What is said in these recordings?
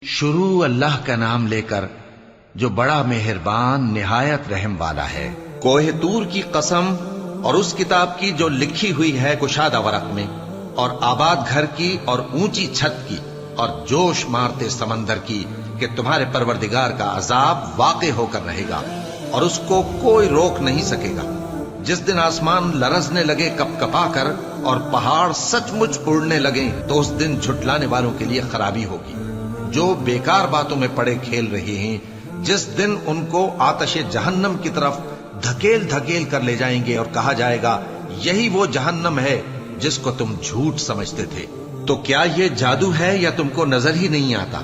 شروع اللہ کا نام لے کر جو بڑا مہربان نہایت رحم والا ہے۔ کوہ طور کی قسم اور اس کتاب کی جو لکھی ہوئی ہے کشادہ ورق میں، اور آباد گھر کی اور اونچی چھت کی، اور جوش مارتے سمندر کی، کہ تمہارے پروردگار کا عذاب واقع ہو کر رہے گا اور اس کو کوئی روک نہیں سکے گا۔ جس دن آسمان لرزنے لگے کپ کپا کر اور پہاڑ سچ مچ اڑنے لگیں، تو اس دن جھٹلانے والوں کے لیے خرابی ہوگی جو بیکار باتوں میں پڑے کھیل رہے ہیں۔ جس دن ان کو آتش جہنم کی طرف دھکیل دھکیل کر لے جائیں گے اور کہا جائے گا یہی وہ جہنم ہے جس کو تم جھوٹ سمجھتے تھے۔ تو کیا یہ جادو ہے یا تم کو نظر ہی نہیں آتا؟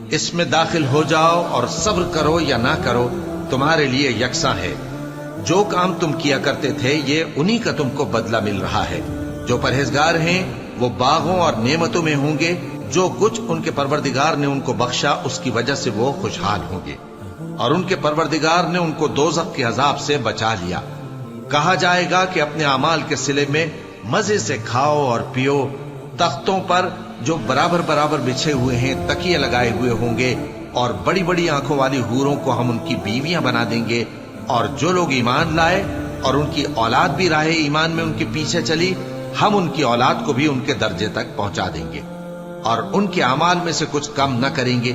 اس میں داخل ہو جاؤ اور صبر کرو یا نہ کرو تمہارے لیے یکساں ہے۔ جو کام تم کیا کرتے تھے یہ انہی کا تم کو بدلہ مل رہا ہے۔ جو پرہیزگار ہیں وہ باغوں اور نعمتوں میں ہوں گے، جو کچھ ان کے پروردگار نے ان کو بخشا اس کی وجہ سے وہ خوشحال ہوں گے، اور ان کے پروردگار نے ان کو دوزخ کے عذاب سے بچا لیا۔ کہا جائے گا کہ اپنے اعمال کے صلے میں مزے سے کھاؤ اور پیو۔ تختوں پر جو برابر برابر بچھے ہوئے ہیں تکیے لگائے ہوئے ہوں گے، اور بڑی بڑی آنکھوں والی حوروں کو ہم ان کی بیویاں بنا دیں گے۔ اور جو لوگ ایمان لائے اور ان کی اولاد بھی راہ ایمان میں ان کے پیچھے چلی، ہم ان کی اولاد کو بھی ان کے درجے تک پہنچا دیں گے اور ان کے اعمال میں سے کچھ کم نہ کریں گے۔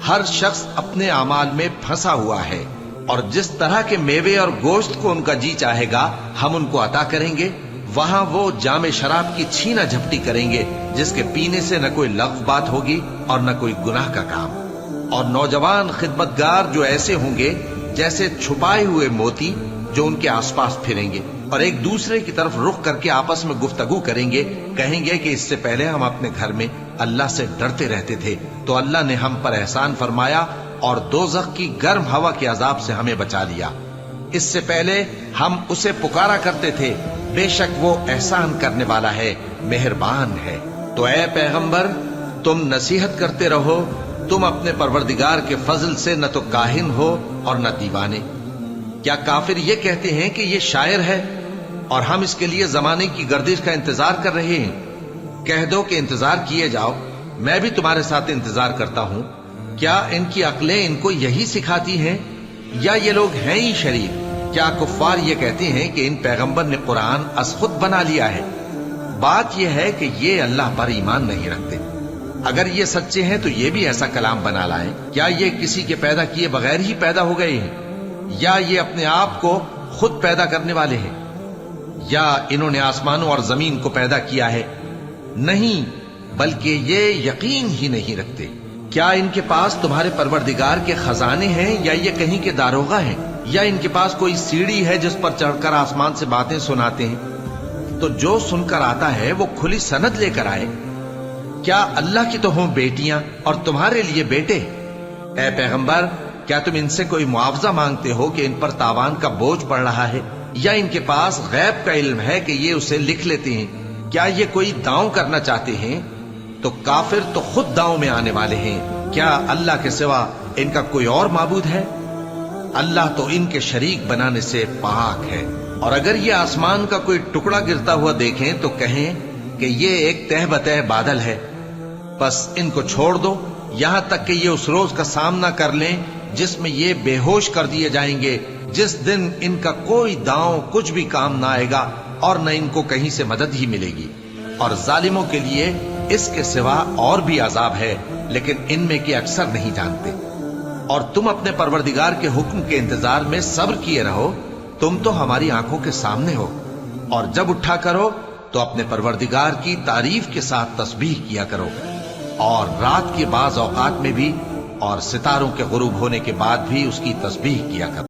ہر شخص اپنے اعمال میں پھنسا ہوا ہے، اور جس طرح کے میوے اور گوشت کو ان کا جی چاہے گا ہم ان کو عطا کریں گے۔ وہاں وہ جام شراب کی چھینا جھپٹی کریں گے جس کے پینے سے نہ کوئی لغو بات ہوگی اور نہ کوئی گناہ کا کام۔ اور نوجوان خدمتگار جو ایسے ہوں گے جیسے چھپائے ہوئے موتی جو ان کے آس پاس پھریں گے، اور ایک دوسرے کی طرف رخ کر کے آپس میں گفتگو کریں گے، کہیں گے کہ اس سے پہلے ہم اپنے گھر میں اللہ سے ڈرتے رہتے تھے تو اللہ نے ہم پر احسان فرمایا اور دوزخ کی گرم ہوا کے عذاب سے ہمیں بچا لیا۔ اس سے پہلے ہم اسے پکارا کرتے تھے، بے شک وہ احسان کرنے والا ہے، مہربان ہے۔ تو اے پیغمبر تم نصیحت کرتے رہو، تم اپنے پروردگار کے فضل سے نہ تو کاہن ہو اور نہ دیوانے۔ کیا کافر یہ کہتے ہیں کہ یہ شاعر ہے اور ہم اس کے لیے زمانے کی گردش کا انتظار کر رہے ہیں؟ کہہ دو کہ انتظار کیے جاؤ، میں بھی تمہارے ساتھ انتظار کرتا ہوں۔ کیا ان کی عقلیں ان کو یہی سکھاتی ہیں یا یہ لوگ ہیں ہی شریف؟ کیا کفار یہ کہتے ہیں کہ ان پیغمبر نے قرآن از خود بنا لیا ہے؟ بات یہ ہے کہ یہ اللہ پر ایمان نہیں رکھتے۔ اگر یہ سچے ہیں تو یہ بھی ایسا کلام بنا لائیں۔ کیا یہ کسی کے پیدا کیے بغیر ہی پیدا ہو گئے ہیں، یا یہ اپنے آپ کو خود پیدا کرنے والے ہیں، یا انہوں نے آسمانوں اور زمین کو پیدا کیا ہے؟ نہیں، بلکہ یہ یقین ہی نہیں رکھتے۔ کیا ان کے پاس تمہارے پروردگار کے خزانے ہیں یا یہ کہیں کے داروغہ ہیں، یا ان کے پاس کوئی سیڑھی ہے جس پر چڑھ کر آسمان سے باتیں سناتے ہیں؟ تو جو سن کر آتا ہے وہ کھلی سند لے کر آئے۔ کیا اللہ کی تو ہوں بیٹیاں اور تمہارے لیے بیٹے؟ اے پیغمبر کیا تم ان سے کوئی معاوضہ مانگتے ہو کہ ان پر تاوان کا بوجھ پڑ رہا ہے، یا ان کے پاس غیب کا علم ہے کہ یہ اسے لکھ لیتے ہیں؟ کیا یہ کوئی داؤں کرنا چاہتے ہیں؟ تو کافر تو خود داؤں میں آنے والے ہیں۔ کیا اللہ کے سوا ان کا کوئی اور معبود ہے؟ اللہ تو ان کے شریک بنانے سے پاک ہے۔ اور اگر یہ آسمان کا کوئی ٹکڑا گرتا ہوا دیکھیں تو کہیں کہ یہ ایک تہ بتہ بادل ہے، بس ان کو چھوڑ دو یہاں تک کہ یہ اس روز کا سامنا کر لیں جس میں یہ بے ہوش کر دیے جائیں گے، جس دن ان کا کوئی داؤں کچھ بھی کام نہ آئے گا اور نہ ان کو کہیں سے مدد ہی ملے گی۔ اور ظالموں کے لیے اس کے سوا اور بھی عذاب ہے، لیکن ان میں کے اکثر نہیں جانتے۔ اور تم اپنے پروردگار کے حکم کے انتظار میں صبر کیے رہو، تم تو ہماری آنکھوں کے سامنے ہو۔ اور جب اٹھا کرو تو اپنے پروردگار کی تعریف کے ساتھ تسبیح کیا کرو، اور رات کے بعض اوقات میں بھی اور ستاروں کے غروب ہونے کے بعد بھی اس کی تسبیح کیا کرو۔